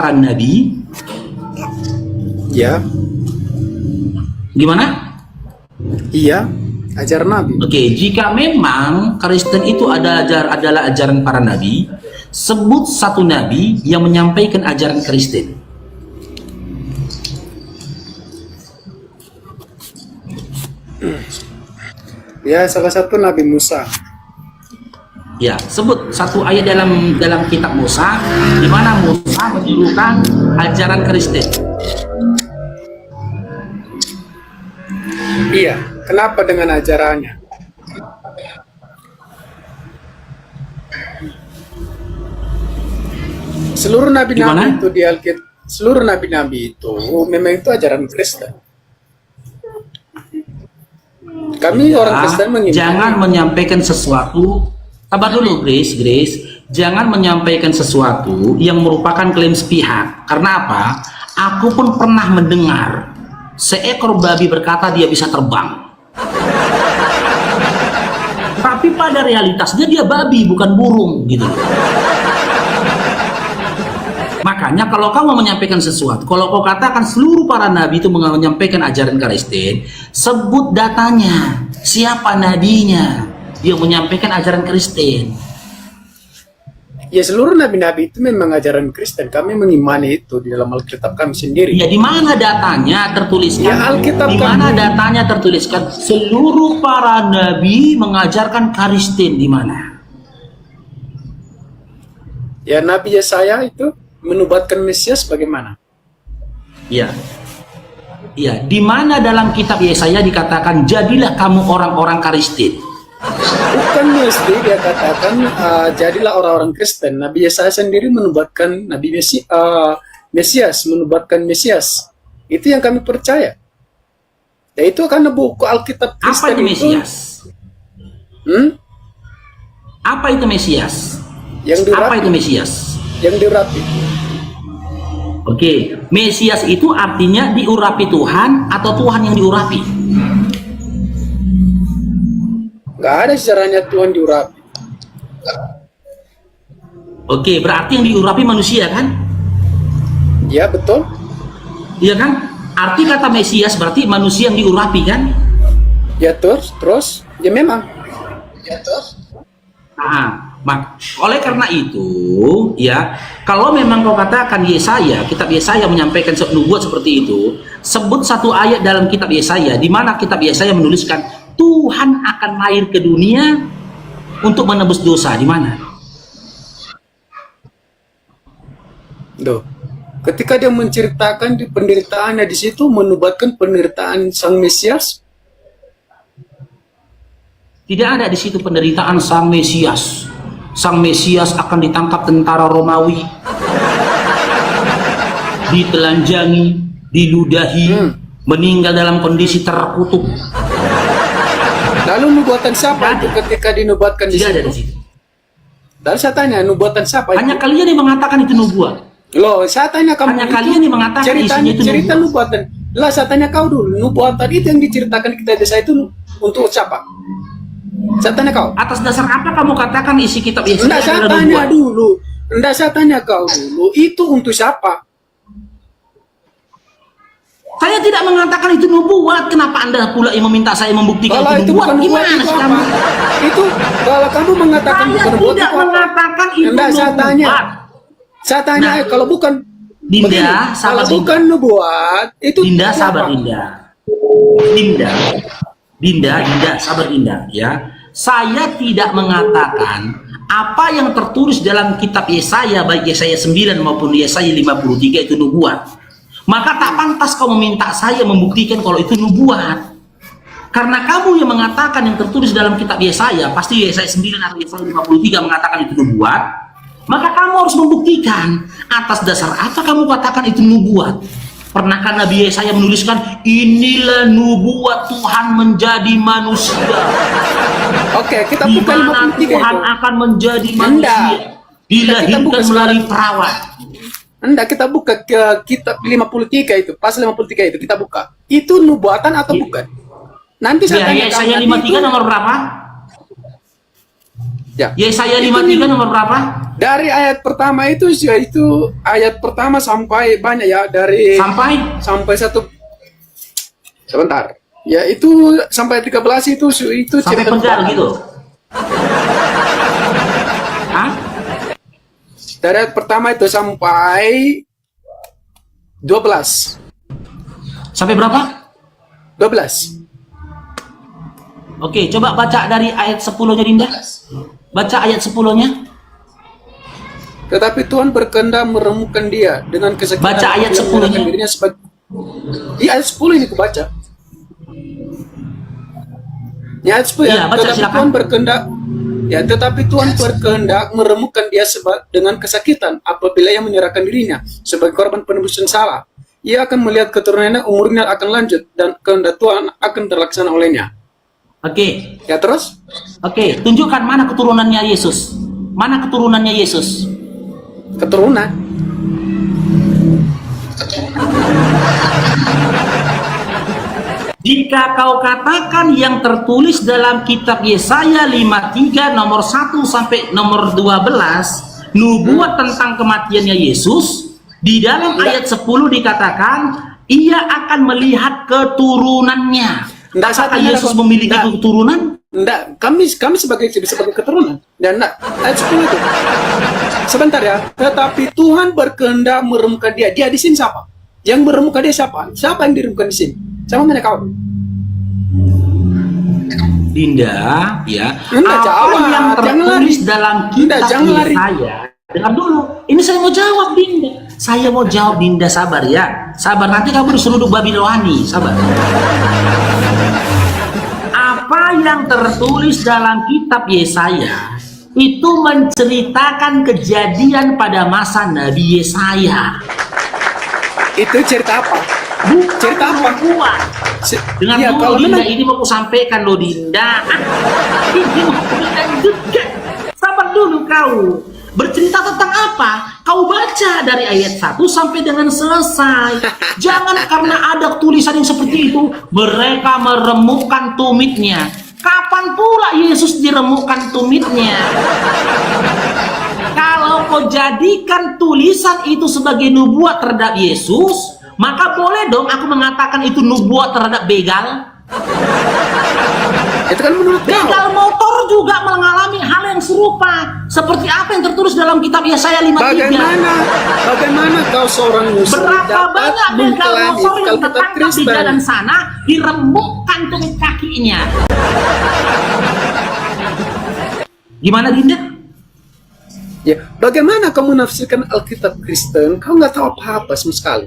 para nabi? Ya. Gimana? Iya, ajaran Nabi. Oke, jika memang Kristen itu adalah ajaran para nabi, sebut satu nabi yang menyampaikan ajaran Kristen. Ya, salah satu Nabi Musa. Ya, sebut satu ayat dalam kitab Musa di mana Musa menyuruhkan ajaran Kristen. Iya, kenapa dengan ajarannya? Seluruh nabi-nabi Gimana? itu di Alkitab, seluruh nabi-nabi itu memang itu ajaran Kristen. Kami orang Kristen mengimani. Jangan menyampaikan sesuatu. Sabar dulu, Grace. Jangan menyampaikan sesuatu yang merupakan klaim sepihak. Karena apa? Aku pun pernah mendengar seekor babi berkata dia bisa terbang. Tapi pada realitasnya dia babi, bukan burung, gitu. Makanya kalau kamu menyampaikan sesuatu, kalau kau katakan seluruh para nabi itu menyampaikan ajaran Kristen, sebut datanya, siapa nabinya yang menyampaikan ajaran Kristen. Ya, seluruh nabi-nabi itu memang ajaran Kristen. Kami mengimani itu di dalam Alkitab kami sendiri. Ya, di mana datanya tertuliskan? Ya, Alkitab di mana kami. datanya tertuliskan seluruh para nabi mengajarkan Kristen? Di mana? Ya, Nabi Yesaya itu menubatkan Mesias bagaimana? Ya. Ya, di mana dalam kitab Yesaya dikatakan jadilah kamu orang-orang Kristen? Bukan mesti dia katakan jadilah orang-orang Kristen. Nabi Yesaya sendiri menubatkan Mesias, menubatkan Mesias. Itu yang kami percaya. Ya, itu karena buku Alkitab Kristen Apa itu Mesias? Apa itu Mesias? Yang diurapi. Apa itu Mesias? Yang diurapi. Oke, Mesias itu artinya diurapi Tuhan atau Tuhan yang diurapi? Nggak ada sejarahnya Tuhan diurapi. Oke, berarti yang diurapi manusia kan? Ya, betul. Iya kan? Arti kata Mesias berarti manusia yang diurapi kan? Ya, terus. Ya, memang. Ya, terus. Oleh karena itu, ya, kalau memang kau katakan Yesaya, kitab Yesaya menyampaikan nubuat seperti itu, sebut satu ayat dalam kitab Yesaya di mana kitab Yesaya menuliskan Tuhan akan lahir ke dunia untuk menebus dosa. Di mana? Duh. Ketika dia menceritakan di penderitaannya di situ menubatkan penderitaan Sang Mesias, tidak ada di situ penderitaan Sang Mesias. Sang Mesias akan ditangkap tentara Romawi, ditelanjangi, diludahi, meninggal dalam kondisi terkutuk. lalu nubuatan siapa itu ketika dinubuatkan di Tidak ada di situ? situ. Lalu saya tanya, nubuatan siapa Hanya itu? kalian yang mengatakan itu nubuat. Loh, saya tanya kamu Hanya itu kalian yang mengatakan isinya itu cerita nubuat. nubuatan. Lah, saya tanya kau dulu, nubuatan itu yang diceritakan kita desa itu untuk siapa? Saya tanya kau. Atas dasar apa kamu katakan isi kitab Yesaya Enggak, saya adalah tanya nubuat? dulu. Enggak, saya tanya kau dulu, itu untuk siapa? Saya tidak mengatakan itu nubuat. Kenapa Anda pula yang meminta saya membuktikan Kalau itu itu nubuat? bukan nubuat, Gimana itu sih apa? kamu? Itu kalau kamu mengatakan Saya bukan nubuat, tidak itu apa? mengatakan itu Enggak, saya nubuat. tanya. Saya tanya, Nah, kalau bukan Dinda, begini, sabar, kalau bukan nubuat, itu Dinda, apa? sabar Dinda. Dinda, sabar Dinda, ya. Saya tidak mengatakan apa yang tertulis dalam kitab Yesaya, baik Yesaya 9 maupun Yesaya 53 itu nubuat. Maka tak pantas kau meminta saya membuktikan kalau itu nubuat. Karena kamu yang mengatakan yang tertulis dalam kitab Yesaya, pasti Yesaya 9 atau Yesaya 53 mengatakan itu nubuat, maka kamu harus membuktikan atas dasar apa kamu katakan itu nubuat. Pernahkah Nabi Yesaya menuliskan inilah nubuat Tuhan menjadi manusia? Oke, kita Di buka mana 53 Tuhan itu. akan menjadi Enggak. manusia, dilahirkan buka melalui sekarang. perawat. Enggak, kita buka ke kitab 53 itu, pas 53 itu kita buka. Itu nubuatan atau Iya. bukan? Nanti saya Ya, tanya Yesaya kamu, nanti 53 nomor berapa? Ya. Yesaya Itu 53 nomor berapa? Dari ayat pertama itu, yaitu ayat pertama sampai banyak ya, dari Sampai satu, sebentar. Ya itu sampai 13 itu sampai cerita penggal Tuhan. gitu. Hah? Dari ayat pertama itu sampai 12. Sampai berapa? 12. Oke, coba baca dari ayat 10-nya Dinda. Baca ayat 10-nya. Tetapi Tuhan berkehendak meremukkan dia dengan kesakitan. Baca ayat 10-nya. Dirinya sebagai... Di ayat 10 ini kubaca. Di ayat 10 ya. Iya, baca, Tetapi silakan. Tuhan berkehendak, ya, tetapi Tuhan berkehendak meremukkan dia dengan kesakitan apabila ia menyerahkan dirinya sebagai korban penebusan salah. Ia akan melihat keturunannya, umurnya akan lanjut, dan kehendak Tuhan akan terlaksana olehnya. Oke. Ya terus? Oke, tunjukkan mana keturunannya Yesus. Mana keturunannya Yesus? Keturunan. Jika kau katakan yang tertulis dalam kitab Yesaya 53 nomor 1 sampai nomor 12, nubuat tentang kematiannya Yesus, di dalam ayat 10 dikatakan ia akan melihat keturunannya. Nggak, Apakah saya Yesus tanya, memiliki nggak. keturunan? Enggak, kami sebagai keturunan. Dan enggak, ayat 10 itu. Sebentar ya. Tetapi Tuhan berkehendak meremukkan dia. Dia di sini siapa? Yang meremukkan dia siapa? Siapa yang diremukkan di sini? Siapa mana kau? Dinda, ya. Enggak, Apa jawab. yang Jangan tertulis lari. dalam Dinda, kitab jangan lari. Yesaya? Dengar dulu. Ini saya mau jawab, Dinda. Saya mau jawab, Dinda. Sabar ya. Sabar, nanti kamu disuruh Babiloni. Sabar. Apa yang tertulis dalam kitab Yesaya itu menceritakan kejadian pada masa Nabi Yesaya. Itu cerita apa? Bukan Cerita apa? nubuat. Dengan Iya, dulu kalau Dinda, memang ini mau aku sampaikan loh Dinda. Ini mau aku lanjutkan. Sabar dulu kau. Bercerita tentang apa? Kau baca dari ayat 1 sampai dengan selesai. Jangan karena ada tulisan yang seperti itu, mereka meremukkan tumitnya. Kapan pula Yesus diremukkan tumitnya? Kalau kau jadikan tulisan itu sebagai nubuat terhadap Yesus, maka boleh dong aku mengatakan itu nubuat terhadap begal. itu kan menurut kau. Begal motor juga mengalami hal yang serupa. Seperti apa yang tertulis dalam kitab Yesaya 53. Bagaimana kau seorang muslim Berapa dapat banyak begal mengklaim motor yang Alkitab tertangkap di Kristen? jalan sana, diremukkan tumit kakinya. Gimana Dinda? Ya, bagaimana kamu menafsirkan Alkitab Kristen? Kau nggak tahu apa-apa sama sekali.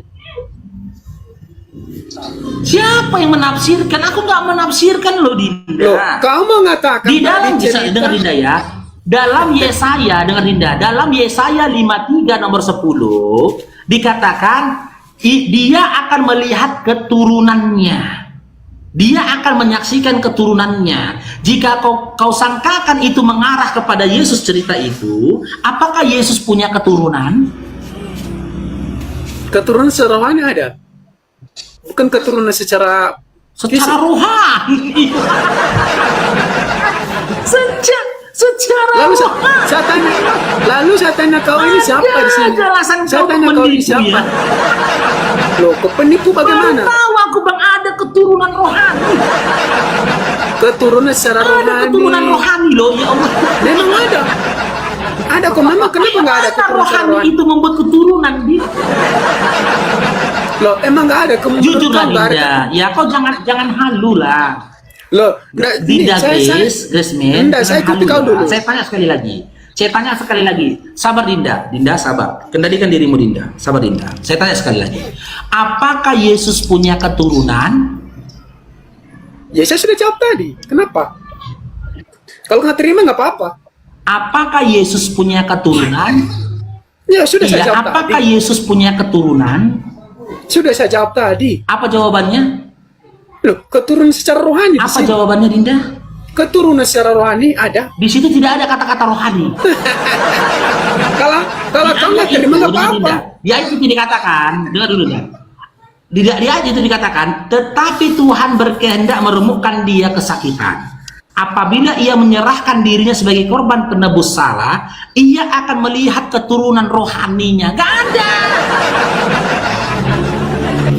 Siapa yang menafsirkan? Aku nggak menafsirkan loh Dinda. Loh, kau mengatakan Di dalam tadi cerita- dengar Dinda ya. Dalam Yesaya, dengar Dinda, dalam Yesaya 53 nomor 10 dikatakan dia akan melihat keturunannya. Dia akan menyaksikan keturunannya. Jika kau sangkakan itu mengarah kepada Yesus cerita itu, apakah Yesus punya keturunan? Keturunan secara rohani ada. Bukan keturunan secara Secara rohani. Secara lalu rohani. saya tanya kau ini siapa di sini? Jelasan Saya kau tanya kau ini penipu siapa? ya. Loh, kau penipu bagaimana? Baru tahu aku bang ada keturunan rohani. Keturunan secara Ada rohani. keturunan rohani loh ya Allah. Memang ada. Ada kok, memang kenapa nggak ada Masa keturunan secara rohani rohani? itu membuat keturunan Din? Loh, emang nggak ada. Jujurlah Dinda, ya kau jangan halu lah. Loh, Dinda Grace Man, Dinda, saya jangan ikuti kau halu dulu. lah. Saya tanya sekali lagi. Sabar Dinda, Dinda sabar. Kendalikan dirimu Dinda, sabar Dinda. Saya tanya sekali lagi. Apakah Yesus punya keturunan? Ya, saya sudah jawab tadi. Kenapa? Kalau nggak terima nggak apa-apa. Apakah Yesus punya keturunan? Ya, sudah saya Iya, jawab apakah tadi. Yesus punya keturunan? Sudah saya jawab tadi. Apa jawabannya? Loh, keturunan secara rohani. di Apa sini. jawabannya Dinda? Keturunan secara rohani ada. Di situ tidak ada kata-kata rohani. Kalau kamu nggak terima nggak apa-apa. Di ayat itu dikatakan, dengar dulu ya. Di ayat itu dikatakan, tetapi Tuhan berkehendak meremukkan dia kesakitan. apabila ia menyerahkan dirinya sebagai korban penebus salah, ia akan melihat keturunan rohaninya. Gak ada.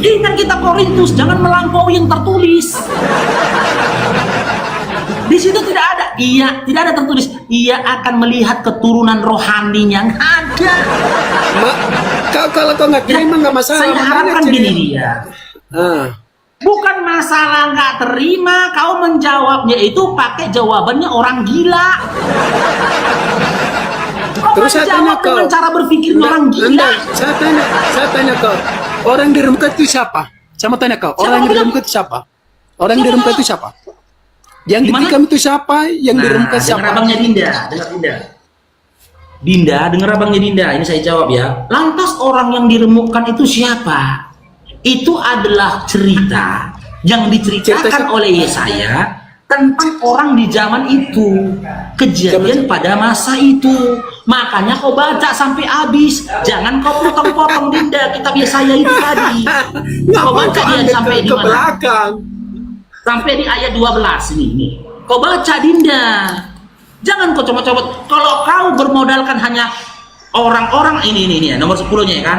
Ingat kita Korintus, jangan melampaui yang tertulis. Di situ tidak ada, tidak ada tertulis ia akan melihat keturunan rohaninya. Nggak ada. Kalau kau nggak terima nggak masalah. Saya harapkan gini dia. Bukan masalah nggak terima, kau menjawabnya itu pakai jawabannya orang gila. Kau Terus saya tanya menjawab dengan cara berpikir orang gila. Saya tanya kau, orang di rumah itu siapa? Saya mau tanya kau, orang di rumah itu siapa? Orang di rumah itu siapa? Yang ditikam itu siapa? Yang di rumah siapa? Dengar abangnya Dinda, dengar Dinda. Dinda, dengar abangnya Dinda. Ini saya jawab ya. Lantas orang yang diremukkan itu siapa? Itu adalah cerita yang diceritakan oleh Yesaya tentang orang di zaman itu, kejadian pada masa itu. Makanya kau baca sampai habis, jangan kau potong-potong Dinda kitab Yesaya itu tadi. Kau baca dia sampai di mana? Sampai di ayat 12 ini. Kau baca Dinda. Jangan kau coba-coba. Kalau kau bermodalkan hanya orang-orang ini nomor 10-nya ya kan?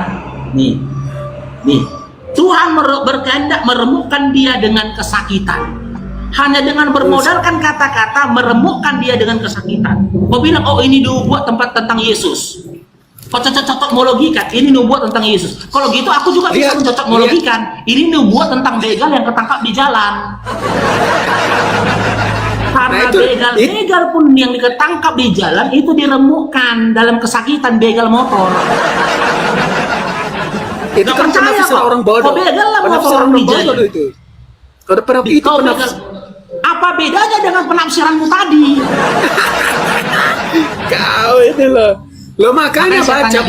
Nih. Tuhan berkehendak meremukkan dia dengan kesakitan. Hanya dengan bermodalkan kata-kata meremukkan dia dengan kesakitan. Kau bilang, oh ini dibuat tempat tentang Yesus. Kau cocok-cocok mologikan, ini nubuat tentang Yesus. Kalau gitu aku juga bisa mencocok mologikan. Ini nubuat tentang begal yang ketangkap di jalan. Karena begal pun yang diketangkap di jalan itu diremukkan dalam kesakitan, begal motor. Itu kan penafsiran orang bodoh. Kau begal lah motor orang di jalan. Kalau apa bedanya dengan penafsiranmu tadi? Kau itu loh. Lo makanya baca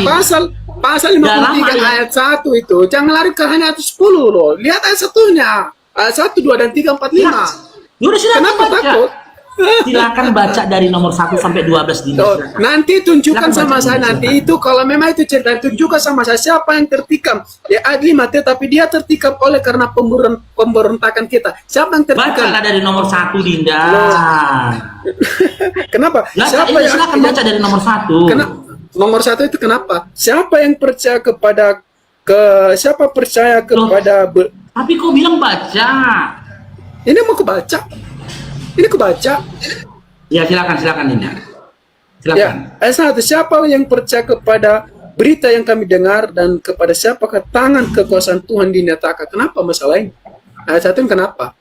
pasal 53 ayat 1 itu. Jangan lari ke hanya ayat 10 loh. Lihat ayat satunya. Ayat 1, 2, dan 3, 4, 5. Kenapa takut? Silakan baca dari nomor 1 sampai 12 di nanti tunjukkan sama saya nanti itu kalau memang itu cerita tunjukkan sama saya siapa yang tertikam ya ayat 5 tetapi dia tertikam oleh karena pemberontakan kita. Siapa yang tertikam? Baca dari nomor 1 Dinda. Kenapa? Siapa yang silakan baca dari nomor 1. Nomor 1 itu kenapa? Siapa yang percaya kepada siapa percaya kepada tapi kau bilang baca. Ini mau kebaca. Ini kebaca. Ya silakan Dinda. Silakan. Ya, ayat 1 siapa yang percaya kepada berita yang kami dengar dan kepada siapakah tangan kekuasaan Tuhan dinyatakan? Kenapa masalah ini? Ayat 1 kenapa?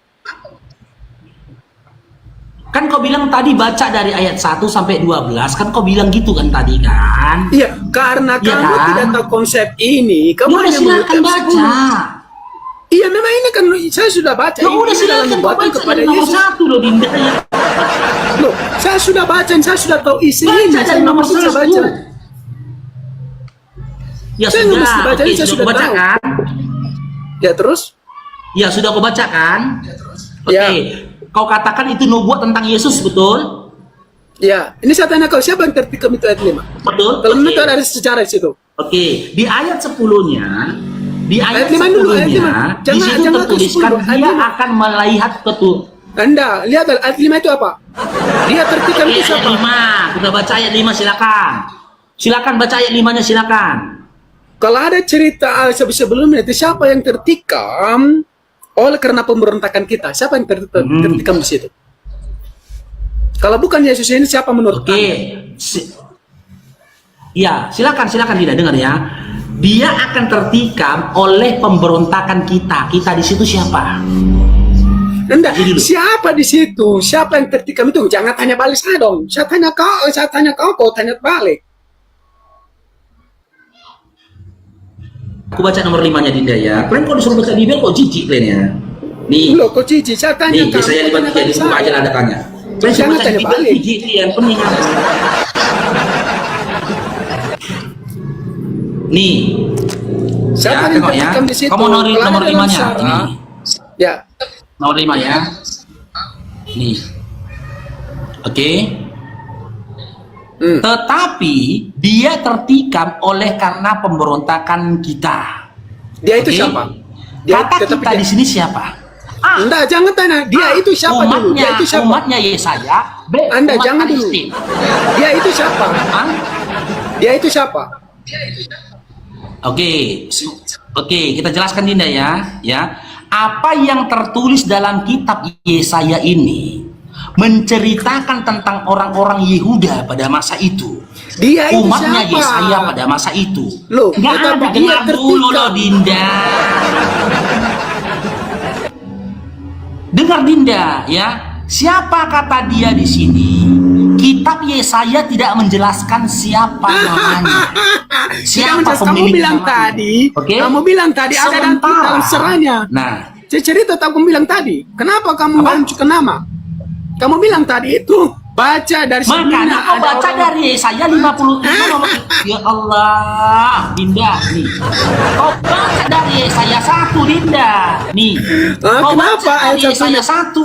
Kan kau bilang tadi baca dari ayat 1 sampai 12, kan kau bilang gitu kan tadi kan? Iya, karena ya kamu kan? tidak tahu konsep ini, kamu hanya silakan baca. Iya, memang ini kan saya sudah baca. Ya udah silakan baca kepada nomor 1 loh Dinda. Loh, saya sudah baca, saya sudah tahu isinya. Baca dari nomor 1. Baca. Ya saya sudah, baca, oke, saya sudah kau baca kan? Ya terus? Ya sudah kau baca kan? Oke, Ya. Kau katakan itu nubuat tentang Yesus, betul? Ya, ini saya tanya kau, siapa yang tertikam itu ayat 5? Betul. Kalau menurut ada sejarah di situ. Oke, di ayat 10-nya, di ayat 5 dulu, 10-nya, di situ tertuliskan dia akan melihat Anda, lihat ayat 5 itu apa? Dia tertikam itu siapa? Ayat 5, kita baca ayat 5 silakan. Silakan baca ayat 5-nya silakan. Kalau ada cerita sebelumnya itu siapa yang tertikam oleh karena pemberontakan kita? Siapa yang tertikam di situ? Kalau bukan Yesus ini siapa menurut Anda? Ya, silakan tidak dengar ya. Dia akan tertikam oleh pemberontakan kita. Kita di situ siapa? Enggak, siapa di situ? Siapa yang tertikam itu? Jangan tanya balik saya dong. Saya tanya kau, kau tanya balik. Aku baca nomor 5-nya Dinda ya. Kalian kalau disuruh baca Bibel kok jijik kalian ya. Nih. Loh, kok jijik? Saya tanya nih, saya 5-3 dibuka aja ada tanya. Jangan tanya balik. Jijik kalian pengingat. Nih. Siapa yang tertikam di situ? Kamu nomor 5-nya. Ini. Ya. Nomor 5 ya. Nih. Oke. Tetapi dia tertikam oleh karena pemberontakan kita. Dia itu siapa? Kata kita di sini siapa? Enggak, jangan tanya. Dia itu siapa dulu? Dia itu siapa? Umatnya Yesaya. B. Anda umat jangan dulu. Palestina. Dia itu siapa? Hah? Dia itu siapa? Oke, oke, kita jelaskan Dinda ya. Apa yang tertulis dalam kitab Yesaya ini menceritakan tentang orang-orang Yehuda pada masa itu. Dia itu Umatnya siapa? Yesaya pada masa itu. Loh, nggak tetapi ada, dia dengar dulu tertikam. loh Dinda. Dengar Dinda ya. Siapa kata dia di sini? Kitab Yesaya tidak menjelaskan siapa namanya. Siapa Kamu pemilik bilang namanya. tadi, Oke? kamu bilang tadi ada dalam serahnya. Nah, Saya cerita kamu bilang tadi, kenapa kamu Apa? menunjukkan nama? Kamu bilang tadi itu baca dari makanya kau baca dari Yesaya 50 itu nomor. Ya Allah, Dinda nih. Kau baca dari Yesaya 1, Dinda. Nih. Kau kenapa baca dari ayat Yesaya 1.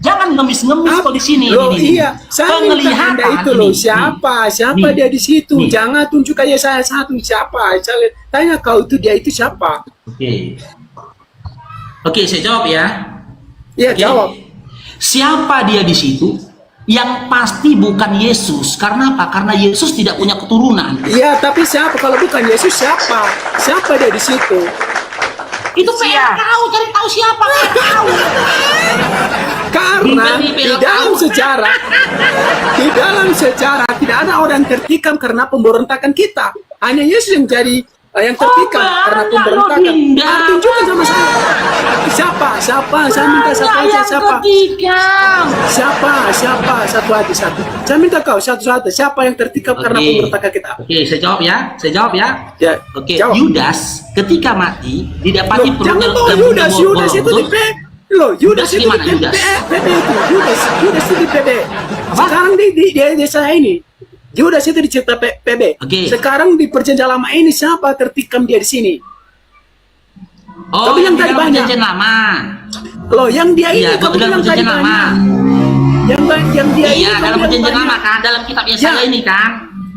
Jangan ngemis-ngemis kau di sini. Loh, ini. iya, saya minta Anda itu loh, siapa Nih. dia di situ? Nih. Jangan tunjuk kayak saya satu, siapa? Saya tanya kau itu dia itu siapa? Oke, saya jawab ya. Iya, Oke. jawab. Siapa dia di situ? Yang pasti bukan Yesus. Karena apa? Karena Yesus tidak punya keturunan. Iya, tapi siapa kalau bukan Yesus siapa? Siapa dia di situ? Itu PR kau, cari tahu siapa kau. Karena di dalam sejarah tidak ada orang tertikam karena pemberontakan kita. Hanya Yesus yang jadi yang tertikam karena pemberontakan. Tunjukkan sama saya. Siapa? Saya minta satu aja. Siapa? Satu aja satu. Saya minta kau satu-satu. Siapa yang tertikam karena pemberontakan kita? Oke, saya jawab ya. Ya, Oke, jawab. Yudas ketika mati didapati Loh, jangan bawa Yudas itu di Yudas itu gimana, di Yudas? PB itu. Yudas itu di PB. Apa? Sekarang di desa ini. Yudas itu di cerita PB. Oke. Sekarang di perjanjian lama ini siapa tertikam dia di sini? Oh, Kau bilang yang tadi dalam banyak. perjanjian lama. Loh, yang dia ini Iya, kamu dalam bilang tadi perjanjian lama. banyak. Yang dia ini Iya, kamu dalam bilang perjanjian banyak. lama kan, dalam kitab Yesaya Ya. ini kan.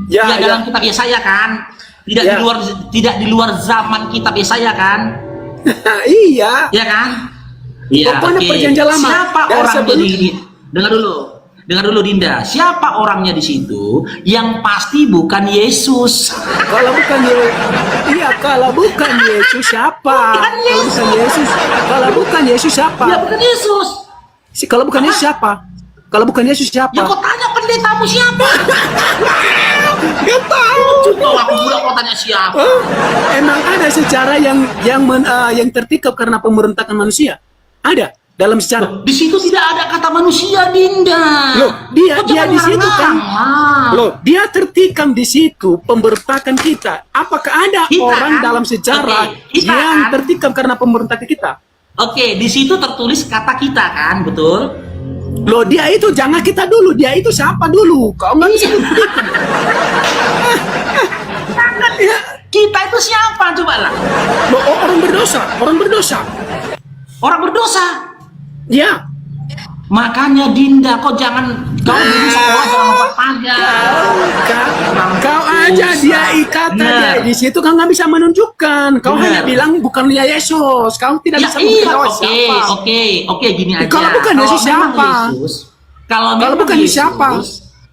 Ya, Iya, dalam ya. kitab Yesaya kan. Tidak Ya. di luar zaman kitab Yesaya kan. Iya. Iya kan? Iya, Pokoknya oke. perjanjian lama. Siapa Dari orangnya sebelum- di Dengar dulu Dinda. Siapa orangnya di situ? Yang pasti bukan Yesus. Kalau bukan Yesus, iya kalau bukan Yesus siapa? Bukan Yesus. Kalau bukan Yesus siapa? Ya bukan Yesus. Kalau bukan Yesus siapa? Kalau bukan Yesus siapa? Ya kau tanya pendetamu siapa? Gak tahu. Kau aku pula kau tanya siapa? Emang ada sejarah yang tertikam karena pemberontakan manusia? Ada dalam sejarah. Di situ tidak ada kata manusia, Dinda. Loh, dia Kau jangan di situ kan. ngarang-ngarang. Loh, dia tertikam di situ pemberontakan kita. Apakah ada Kita orang kan? dalam sejarah Oke, kita yang kan? tertikam karena pemberontakan kita? Oke, di situ tertulis kata kita kan, betul? Loh, dia itu jangan kita dulu. Dia itu siapa dulu? Kau nggak bisa. Ya, Kita itu siapa coba lah? loh, orang berdosa. Orang berdosa. Ya. Makanya Dinda, kau dulu sekolah jangan lupa pagar. Kau aja dia ikatan dia Benar. di situ kau nggak bisa menunjukkan. Kau hanya Benar. bilang bukan dia Yesus. Kau tidak Ya bisa iya, menunjukkan siapa. oke, gini aja. Kalau bukan Yesus memang siapa? Kalau Kalau memang bukan Yesus, siapa?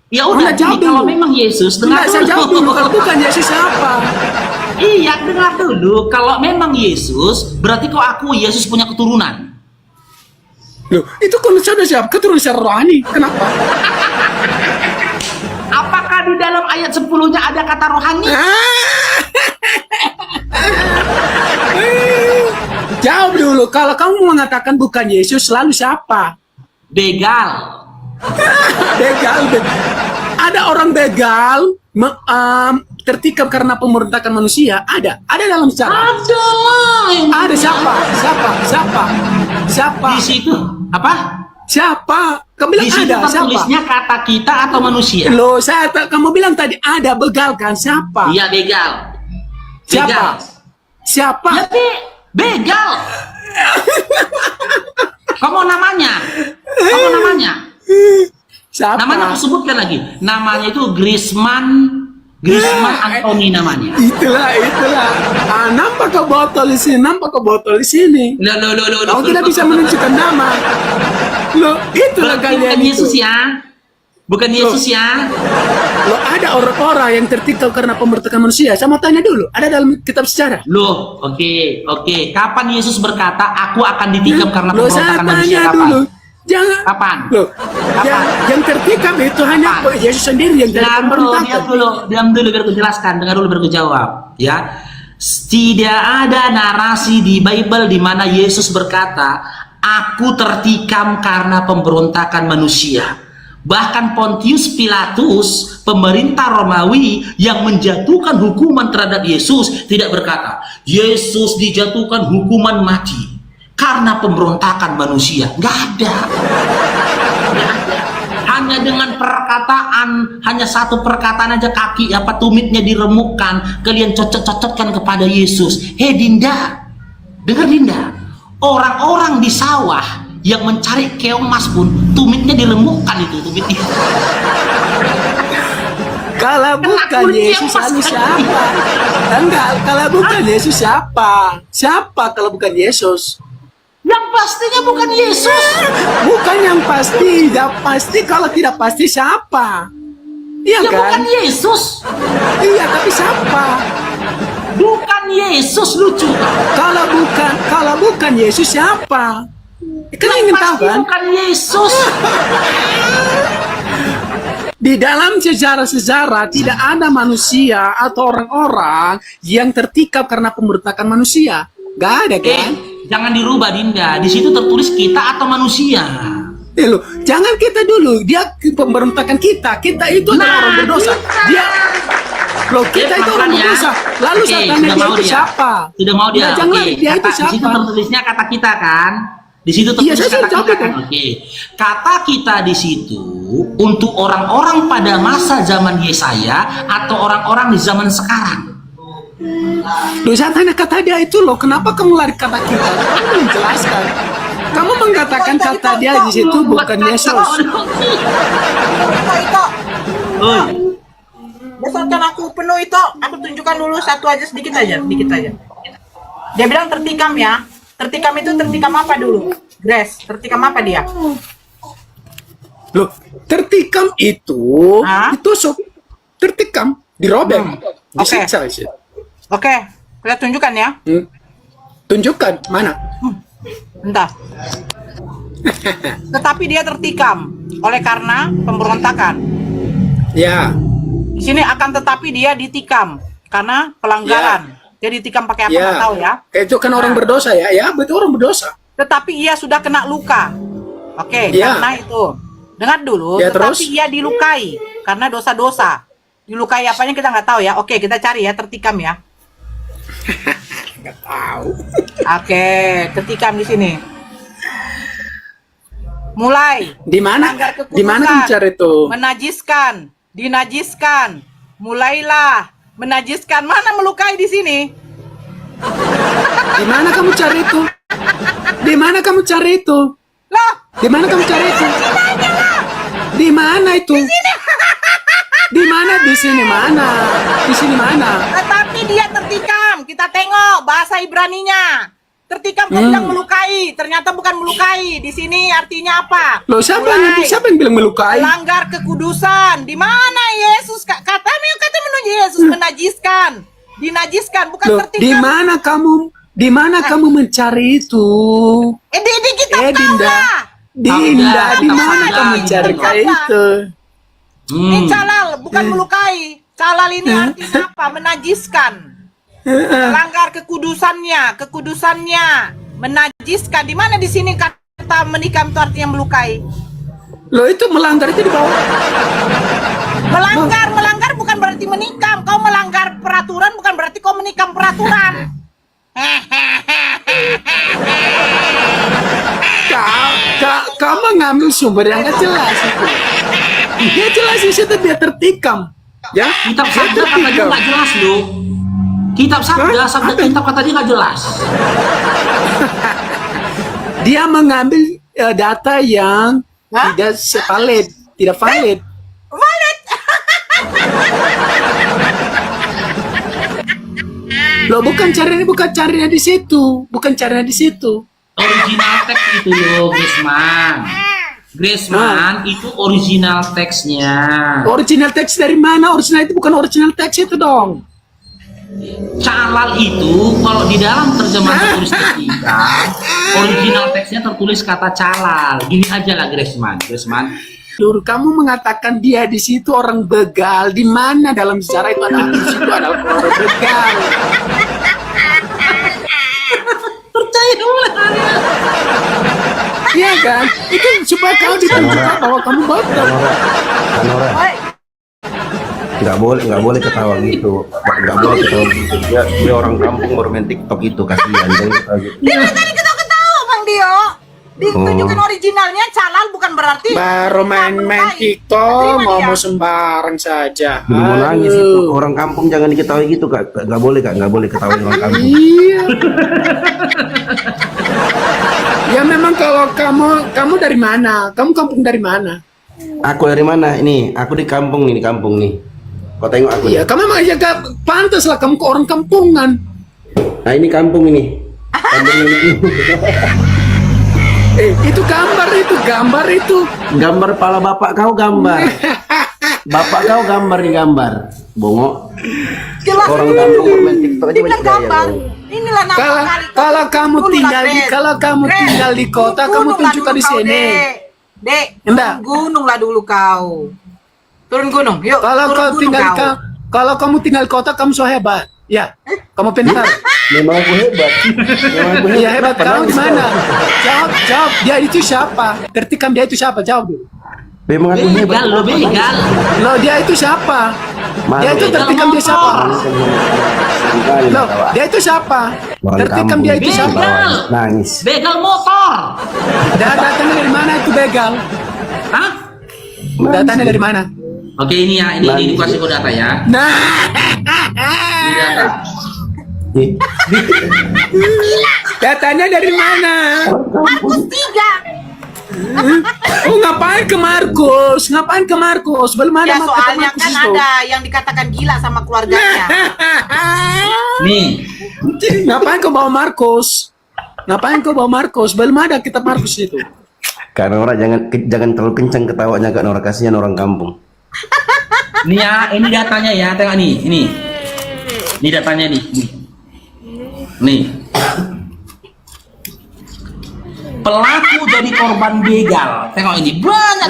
ya Oh, udah, nggak jawab kalau dulu. memang Yesus, Enggak, saya jawab dulu. Kalau bukan Yesus siapa? Iya, dengar dulu. Kalau memang Yesus, berarti kau akui Yesus punya keturunan. Loh, itu kalau sudah siapa? Keturunan secara rohani. Kenapa? Apakah di dalam ayat 10-nya ada kata rohani? Jawab dulu. Kalau kamu mengatakan bukan Yesus, lalu siapa? Begal. Begal. Ada orang begal tertikam karena pemberontakan manusia. Ada dalam sejarah. Ada lah. yang Ada siapa? Di situ apa? Siapa? Kamu bilang Di situ ada siapa? tertulisnya kata kita atau manusia? Loh, kamu bilang tadi ada begal kan? Siapa? Iya, begal. Siapa? Siapa? Ya, begal. Kamu namanya? Siapa? Namanya aku sebutkan lagi. Namanya itu Grisman Griezmann Anthony namanya. Itulah. Nampak ke botol di sini, Kamu tidak bisa menunjukkan nama. Loh, itulah Berarti kalian bukan itu. Yesus ya. Bukan Yesus ya. Loh, ada orang-orang yang tertikam karena pemberontakan manusia. Saya mau tanya dulu, ada dalam kitab sejarah? Loh, oke. Kapan Yesus berkata, aku akan ditikam karena Loh, saya pemberontakan manusia? tanya Kapan? dulu. Jangan. Kapan? Loh, yang tertikam itu hanya Kapan? Yesus sendiri yang dari Diam pemberontakan. dulu biar aku jelaskan, dengar dulu biar aku jawab, ya. Tidak ada narasi di Bible di mana Yesus berkata, aku tertikam karena pemberontakan manusia. Bahkan Pontius Pilatus, pemerintah Romawi yang menjatuhkan hukuman terhadap Yesus, tidak berkata, Yesus dijatuhkan hukuman mati karena pemberontakan manusia. Nggak ada. Hanya dengan perkataan, hanya satu perkataan aja kaki tumitnya diremukkan, kalian cocok-cocokkan kepada Yesus. Dinda, dengar Dinda, orang-orang di sawah yang mencari keong emas pun tumitnya diremukkan itu tumitnya. Kalau bukan Yesus lalu siapa? Enggak, kalau bukan Yesus siapa? Siapa kalau bukan Yesus? Yang pastinya bukan Yesus. Bukan yang pasti, yang pasti kalau tidak pasti siapa? Iya Ya kan? bukan Yesus. Iya, tapi siapa? Bukan Yesus, lucu. Kalau bukan Yesus siapa? Kan ingin tahu Pasti kan? bukan Yesus. Di dalam sejarah-sejarah tidak ada manusia atau orang-orang yang tertikam karena pemberontakan manusia. Gak ada kan? Jangan dirubah Dinda. Di situ tertulis kita atau manusia. Loh, jangan kita dulu. Dia pemberontakan kita. Kita itu adalah orang berdosa. Dia loh, kita itu orang berdosa. Lalu saya tanya dia itu siapa? Sudah mau dia. Nah, jangan dia itu Di situ siapa? tertulisnya kata kita kan. Di situ Iya, tertulis saya kata sudah kita jawab kan. itu. Oke. Kata kita di situ untuk orang-orang pada masa zaman Yesaya atau orang-orang di zaman sekarang. Loh, saya tanya kata dia itu loh. Kenapa kamu lari kata kita? Kamu belum jelaskan. Kamu mengatakan kata dia di situ bukan Yesus. Itu. Oi. Besarkan aku penuh itu. Aku tunjukkan dulu satu aja, sedikit aja. Dia bilang tertikam ya. Tertikam itu tertikam apa dulu? Grace, tertikam apa dia? Loh, tertikam itu Hah? ditusuk. Tertikam, dirobek, Oke. disiksa. Sih. Oke, kita tunjukkan ya. Tunjukkan mana? Entah. Tetapi dia tertikam oleh karena pemberontakan. Ya, Di sini akan tetapi dia ditikam karena pelanggaran. Dia ditikam pakai apa nggak ya. tahu ya. Itu kan orang berdosa ya. Ya, betul orang berdosa. Tetapi ia sudah kena luka. Oke, Ya. karena itu. Dengar dulu, Ya, tetapi terus? ia dilukai karena dosa-dosa. Dilukai apanya kita nggak tahu ya. Oke, kita cari ya, tertikam ya. Nggak tahu. Oke, tertikam di sini. Mulai. Di mana? Melanggar kekudusan, Di mana kamu cari itu? Menajiskan, dinajiskan. Mulailah menajiskan. Mana melukai di sini? Di mana kamu cari itu? Di mana kamu cari itu? Loh, Di mana kamu cari itu? Di mana itu? Di mana? Di sini mana? Di sini mana? tetapi dia tertikam. Kita tengok bahasa Ibraninya. Tertikam kau bilang melukai, ternyata bukan melukai. Di sini artinya apa? Loh, Mulai. siapa yang bilang melukai? Melanggar kekudusan. Di mana Yesus? Kata menuju Yesus menajiskan, dinajiskan, bukan Loh, tertikam. di mana kamu mencari itu? Di kitab Dinda. Taurat. Dinda, di mana Dinda. kamu cari kayak itu? Ini calal, bukan melukai. Calal ini artinya apa? Menajiskan. Melanggar kekudusannya, menajiskan. Di mana di sini kata menikam itu artinya melukai? Loh, itu melanggar itu di bawah. Melanggar bukan berarti menikam. Kau melanggar peraturan bukan berarti kau menikam peraturan. Kau mengambil sumber yang gak jelas itu. Dia jelas di situ dia tertikam. Ya, Kitab dia sabda kata dia tertikam. nggak jelas loh. Kitab sabda, Hah? sabda kitab kata dia nggak jelas. Dia mengambil data yang Hah? tidak valid, tidak valid. Valid. Loh, bukan carinya di situ, bukan carinya di situ. Original teks itu loh, Graceman. Graceman itu original teksnya. Original teks dari mana? Original itu bukan original teks itu dong. Calal itu kalau di dalam terjemahan tertulis ketika original teksnya tertulis kata calal. Gini aja lah Graceman. Dur, kamu mengatakan dia di situ orang begal. Di mana dalam sejarah itu ada di situ adalah orang begal? Percaya mulai. Iya kan? Itu supaya kau ditunjukkan bahwa kamu bodoh. Nora, nggak boleh ketawa gitu, nggak boleh ketawa gitu. Dia orang kampung bermain TikTok itu, kasihan. Dia tadi ketawa-ketawa Bang Dio. Ditunjukin originalnya calal bukan berarti Baru main-main TikTok, ngomong sembarang saja. Mau nangis itu. Orang kampung jangan diketahui gitu, Kak. Nggak boleh ketahui orang kampung. Iya. Ya memang kalau kamu dari mana? Kamu kampung dari mana? Aku dari mana? Ini, aku di kampung nih. Kau tengok aku. Iya, kamu memang ya pantas lah kamu ke orang kampungan. Nah ini kampung ini. Kampung ini. Itu gambar itu. Gambar pala bapak kau gambar. Bapak kau gambar nih gambar. Bongok. jelas Orang kampung bermain TikTok aja dibilang banyak gaya, gampang. Bang. Inilah nama kali. Kalau kamu tinggal di kota, kamu tunjukkan di sini. Dek, Enggak. turun gunung lah dulu kau. Turun gunung, yuk. Kalau turun kau gunung tinggal kau. kalau kamu tinggal di kota, kamu so hebat. Ya, kamu pintar. Memang aku hebat. Iya hebat. Kenapa Kamu nangis gimana? kau? Jawab. Dia itu siapa? Tertikam dia itu siapa? Jawab dulu. Memang aku hebat. Begal. Loh, dia itu siapa? Dia itu Malu. tertikam dia siapa? Sekali Loh, ketawa. dia itu siapa? Orang Tertikam kampung. dia itu siapa? Begal. Nangis. Begal motor. Datangnya dari mana itu begal? Hah? Datangnya dari mana? Oke, ini ya, ini dikasih kode data ya. Nah, Ini data. Ih, datanya dari mana? Markus 3. Oh, ngapain ke Markus? Belum ada Ya soalnya Markus kan itu. ada yang dikatakan gila sama keluarganya. Nih, Ngapain kau bawa Markus? Belum ada kitab Markus itu. Kak Nora jangan terlalu kencang ketawanya, Kak Nora, kasihan orang kampung. nih ya, ini datanya ya, tengok nih, ini. Ini datanya nih. Nih. Pelaku jadi korban begal. Tengok ini, banyak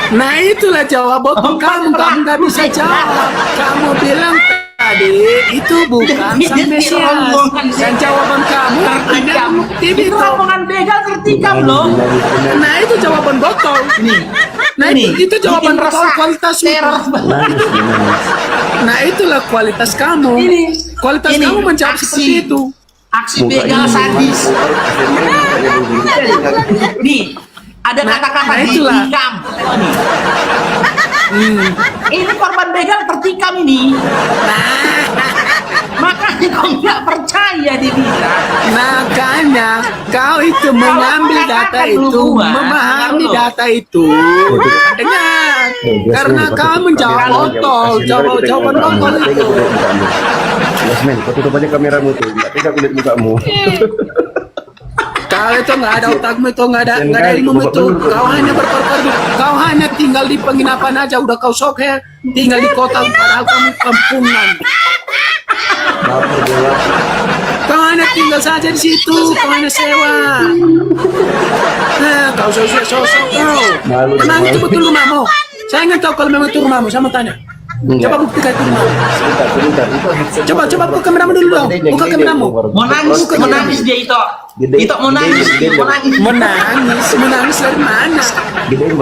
Nah itulah jawaban kamu nggak bisa jawab. Kamu bilang tadi itu bukan sang Mesias. Dan jawaban kamu hanya Itu rombongan begal tertikam loh. Nah itu jawaban botol. Nah itu jawaban bikin botol resah. kualitas Teror. Nangis. Nah itulah kualitas kamu. Kualitas Ini, kamu menjawab aksi. seperti itu. Aksi begal sadis. Nih, ada kata-kata nah itulah. tertikam. Tengok nih. Ini korban begal tertikam ini. Makanya kau nggak percaya dibilang. Makanya kau itu mengambil data itu, memahami data itu. Dengar, karena kau menjawab botol, jawaban botol itu. Yasmin, kau tutup aja kameramu tuh. Nggak tega kulit mukamu. Kau itu nggak ada otakmu itu, nggak ada ilmu itu. Kau hanya kau hanya tinggal di penginapan aja. Udah kau sok ya, tinggal di kota, padahal kamu kampungan. Kau hanya tinggal saja di situ, kau hanya sewa. Nah, kau sosok kau. Emang itu betul rumahmu? Saya ingin tahu kalau memang itu rumahmu, saya mau tanya. Coba buktikan itu rumahmu. Coba buka kameramu dulu dong. Buka kameramu. Mau nangis dia itu. Itu mau nangis. Menangis dari mana?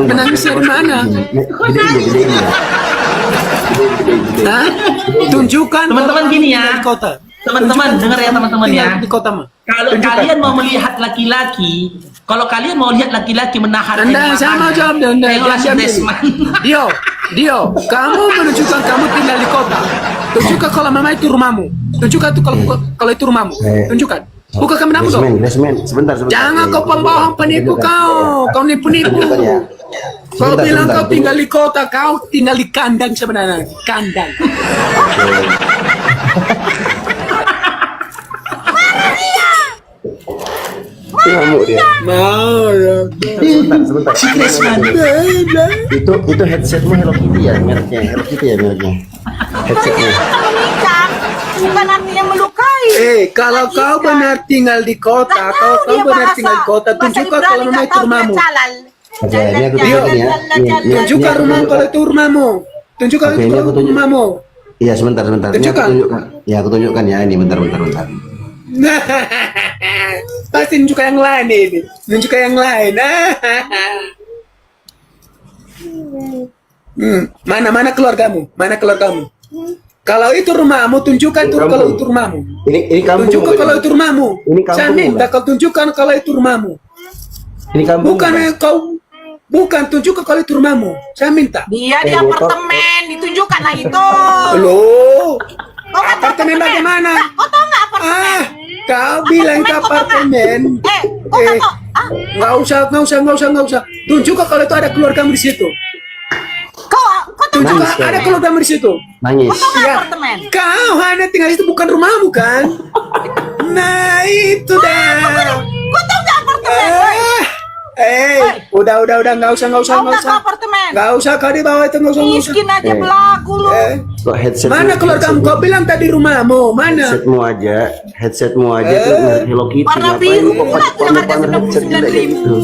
Menangis dari mana? Nah, tunjukkan Teman-teman gini ya. di kota. Teman-teman dengar ya teman-teman ya. Tinggal di kota mah. Kalau kalian mau melihat laki-laki, menahan Anda saya mau jawab dong. Tengoklah si Desman. Dio, kamu menunjukkan kamu tinggal di kota. Tunjukkan kalau memang itu rumahmu. Tunjukkan tuh kalau itu rumahmu. Tunjukkan. Buka kameramu dong. Yasmin, sebentar. Jangan kau pembohong penipu kau. Kau nipu-nipu. Kau Sebentar, bilang sebentar. kau tinggal di kota, kau tinggal di kandang sebenarnya. Kandang. Pasti ngamuk dia. Mau ya. Sebentar. Itu headsetmu Hello Kitty ya, mereknya Hello Kitty ya mereknya. Headsetnya. Mengikat bukan artinya melukai. Kalau kau benar tinggal di kota, kalau kau benar tinggal di kota, tunjukkan kalau memang itu rumahmu. Oke, ini aku tunjukin ya. Tunjukkan rumah kalau itu rumahmu. Tunjukkan Oke, itu ini kalau aku itu tunjuk. rumahmu. Iya, sebentar. Ini aku Tunjukkan. tunjukkan. Ya, aku tunjukkan ya ini bentar. Pasti tunjukkan yang lain ini. Tunjukkan yang lain. Mana keluargamu? Mana keluargamu? Kalau itu rumahmu, tunjukkan itu Kampung. kalau itu rumahmu. Ini kampung. Tunjukkan bukan? kalau itu rumahmu. Ini kampung, Saya minta bukan? kau tunjukkan kalau itu rumahmu. Ini kampung. Bukan tunjukkan kalau itu rumahmu. Saya minta. Dia di Motor. apartemen, ditunjukkan lah itu. Loh, Kau nggak tahu apartemen bagaimana? Kau tahu nggak apartemen? Kau bilang ke apartemen. Kau nggak tahu? Nggak usah. Tunjukkan kalau itu ada keluargamu di situ. Kau tahu Tunjukkan Nangis, ada kan? keluargamu di situ. Nangis. nggak Ya, apartemen? kau hanya tinggal di situ, bukan rumahmu kan? Nah itu dah. Kau tahu nggak apartemen? Udah, nggak usah. Kau nggak ke apartemen? Nggak usah kau di bawah itu, nggak usah. Miskin aja belagu lu. Kok headset? Mana keluargamu? Kau bilang tadi rumahmu, mana? Headsetmu aja tuh Hello Kitty. Warna ngapain biru lu kok pula tuh yang harga pamer headset juga kayak 99.000. gitu?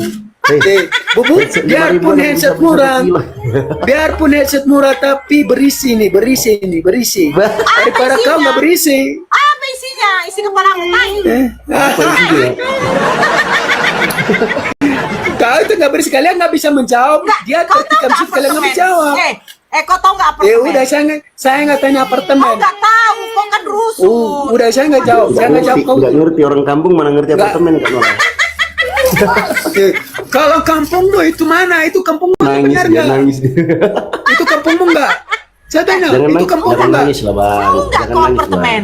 Bu, Headset biarpun 5.000 headset bisa murah, gila. biarpun headset murah tapi berisi. Daripada kau nggak berisi. Apa isinya? Isi kepalamu main. Apa itu dia? Kau itu nggak berisi, kalian nggak bisa menjawab. Dia Kau tahu ketika nggak bisa kalian nggak apartemen? menjawab. Kau tahu nggak Ya apartemen? udah, saya nggak tanya Kau apartemen. nggak tahu, kau kan rusuh. Udah saya nggak jawab. Saya nggak jawab kau. Nggak ngerti orang kampung mana ngerti Nggak. apartemen kan orang. Kalau kampungmu itu mana? Itu kampungmu Nangis benar dia, nggak? nangis dia. Itu kampungmu nggak? Saya tanya, itu kampungmu jangan nggak? nangis lah bang. Tahu nggak Jangan kau nangis apartemen? bang.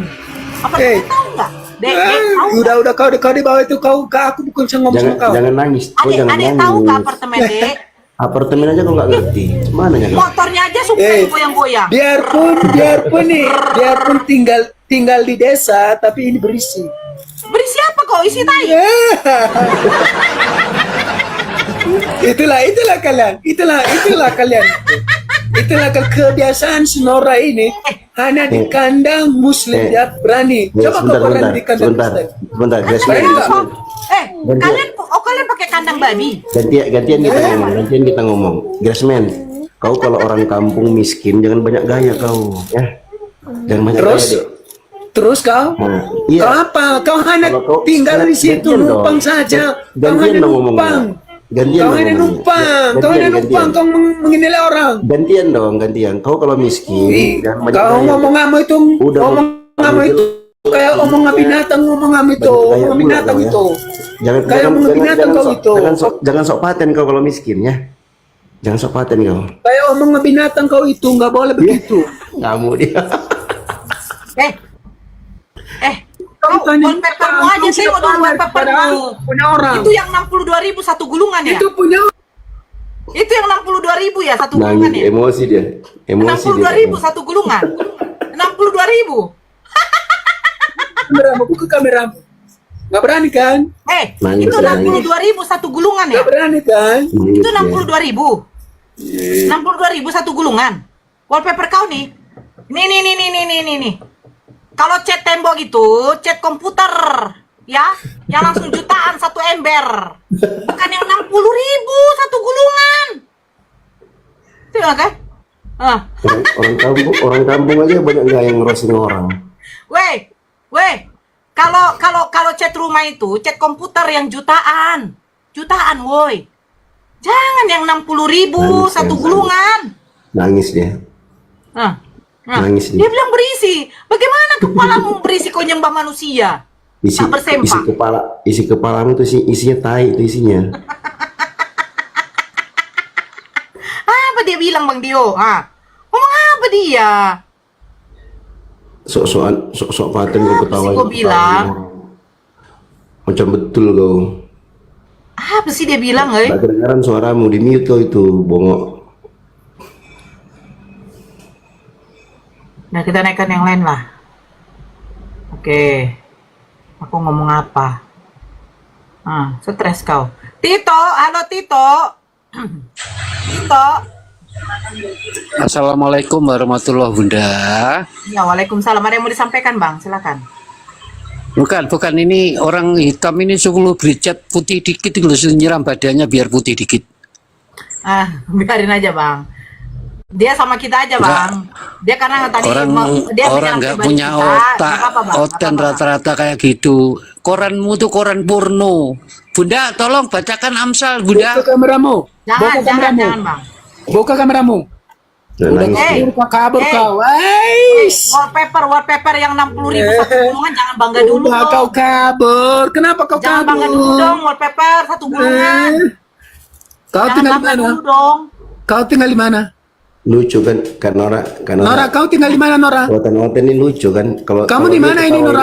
Apartemen tahu nggak? Dek, tahu nggak? Udah kau di bawah itu aku bukan bisa ngomong Jangan sama kau. jangan nangis. Kau jangan Adek tahu nggak nangis. apartemen, Dek? Apartemen aja kau nggak ngerti. Mana ya kau? Motornya aja suka goyang-goyang. Biarpun tinggal di desa, tapi ini berisi. Berisi apa kau? Isi tai. Itulah kalian. Itulah kebiasaan Sinora ini. Hanya di kandang Muslim dia berani. Ya, Coba kau berani di kandang Muslim. sebentar, Graceman. Baik, Kak. Kalian pakai kandang babi. Gantian kita ngomong. Graceman, kau kalau orang kampung miskin jangan banyak gaya kau, ya. Jangan banyak Terus? gaya, Dek. Terus kau? Nah, iya. Kau apa? Kau hanya Kalau kau- tinggal di situ gantian dong. numpang saja. Kau Gantian hanya dong numpang. ngomongnya. Gantian Kau dong hanya ngomongnya. numpang. Gantian. Kau menginilai orang. Gantian dong, gantian. Kau kalau miskin, jangan banyak Kau gaya. ngomong kamu itu, Udah, ngomong kamu itu kayak omong binatang, ngomong kamu itu, Banyak gaya omong pula binatang kau, ya. itu. Jangan Kayak omong binatang kau itu. jangan sok paten kau kalau miskin ya. Jangan sok paten kau. Kayak omong binatang kau itu, nggak boleh begitu. Kamu dia. Kau tanya, wallpapermu aja kau tengok dulu pamer wallpapermu. punya orang. Itu yang 62.000 satu gulungan ya? Itu punya Itu yang 62.000 ya satu Nangis, gulungan ya? emosi dia. Emosi dia. 62.000 satu gulungan. 62.000. kameramu, buka kameramu. Nggak berani kan? Nangis, Itu 62.000 satu gulungan ya? Nggak berani kan? Itu 62.000. 62.000 satu gulungan. Wallpaper kau nih. Nih. Kalau cat tembok itu, cat komputer, ya, yang langsung jutaan satu ember. Bukan yang 60.000 satu gulungan. Tidak kan? Orang kampung aja banyak nggak yang ngeroasting orang. Weh, kalau cat rumah itu, cat komputer yang jutaan, woi. Jangan yang 60.000 Nangis, satu nangis. gulungan. Nangis dia. Nangis dia. Dia bilang berisi. Bagaimana kepalamu berisi kau nyembah manusia? Tak bersempah. Isi kepalamu tuh isinya tai itu isinya. Apa dia bilang Bang Dio? Ngomong apa dia? Sok paten kau ketawa. Kau bilang? Macam betul kau. Apa sih dia bilang, Tak kedengaran suaramu di mute kau itu bongok. Nah, kita naikkan yang lain lah. Oke. Aku ngomong apa? Stres kau. Tito, halo Tito. Tito. Assalamualaikum warahmatullahi Bunda. Ya, waalaikumsalam. Ada yang mau disampaikan Bang? Silakan. Bukan ini orang hitam ini suruh bercat putih dikit itu nyiram badannya biar putih dikit. Biarin aja Bang. Dia sama kita aja Bang. Dia karena tadi dia orang nggak punya otak, otak rata-rata kayak gitu. Koranmu tuh koran porno. Bunda, tolong bacakan Amsal, Bunda. Buka kameramu. Jangan Bang. Buka kameramu. Udah kabur kau. Wallpaper yang 60.000 satu gulungan jangan bangga dulu. Udah kau kabur. Kenapa kau Jangan kabur? bangga dulu dong, wallpaper satu gulungan. Kau Jangan tinggal di bangga mana? dulu dong. Kau tinggal di mana? Lucu kan Nora? Nora, kau tinggal di mana Nora? Hotel ini lucu kan kalau Kamu di mana ini Nora?